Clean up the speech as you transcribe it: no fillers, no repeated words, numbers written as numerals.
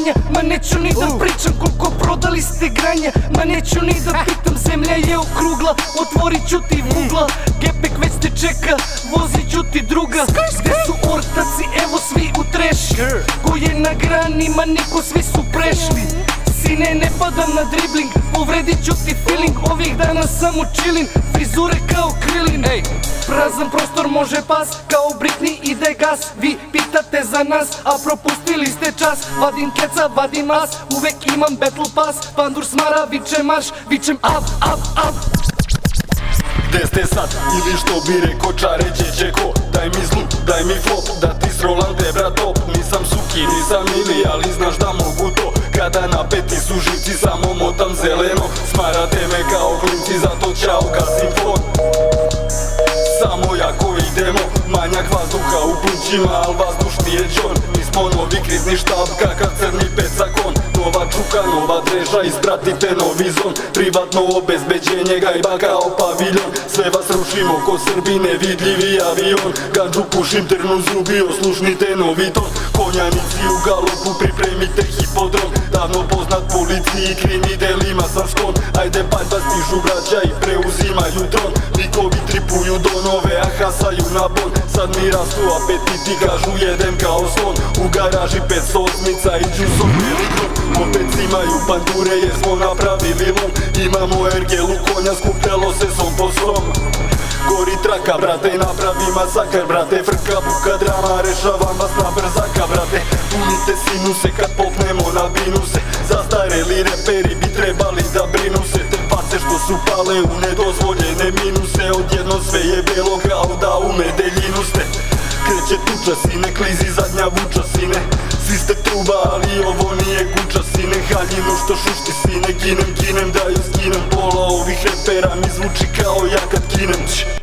sranja. Ma neću ni da pričam koliko prodali ste granja. Ma neću ni da pitam, zemlja je okrugla. Otvorit ću ti vugla, Gepek već te čeka, vozit ću ti druga. Gde su ortaci, evo svi u treši. Ko je na granima, niko, svi su prešli. Sine, ne padam na dribling, povredit ću ti feeling. Ovih dana samo chilling, frizure kao Krilin. Prazan prostor može pas, kao Britney ide gas. Vi pitate za nas, a propustili ste čas. Vadim keca, vadim mas, uvek imam battle pass. Pandur smara, viče marš, vičem up, up, up. Gde ste sad, ili što bi reko čaređe čeko. Daj mi zlu, daj mi flop, da ti srolam te bratop. Nisam suki, nisam ili, ali znaš da mogu to. Kada napeti su živci, samo motam zeleno. Smarate me kao klinci, zato ćao gasim fon. Samo jako idemo, manjak vazduha u plućima, al vazdušni je džon. Mi smo novi krizni štab, kakav crni pecakon. Nova čuka, nova dreža, ispratite novi zon. Privatno obezbeđenje, gajba kao paviljon. Sve vas rušimo ko Srbi, nevidljivi avion. Ganđu pušim, trnu zubi, oslušnite novi ton. Konjanici u galopu, pripremite hipodrom. Davno poznat policiji, kriminalima sam sklon. Ajde paljba, stižu braća i preuzimaju tron. Likovi tripuju do nove, a hasaju na bon. Sad mi rastu apetiti, kažu jedem kao slon. U garaži 508-ica i džusom velikon. Opet imaju pandure jer smo napravili lom. Imamo ergelu konja, skupljalo se som po svom. Gori traka, brate, napravi masakar, brate. Frka, buka, drama, rešavam vas na brzaka, brate. Punite sinuse kad popnemo na binuse. Zastareli reperi bi trebali da brinu se. Te face što su pale u nedozvoljene minuse. Odjedno sve je belo kao da u Medeljinu ste. Kreće tuča, sine, klizi zadnja vuča, sine. Svi ste truba, ali ovo nije guča, sine. Haljinu što šušti, sine, ginem, daju skinem. Pola ovih repera mi zvuči kao ja kad kinem.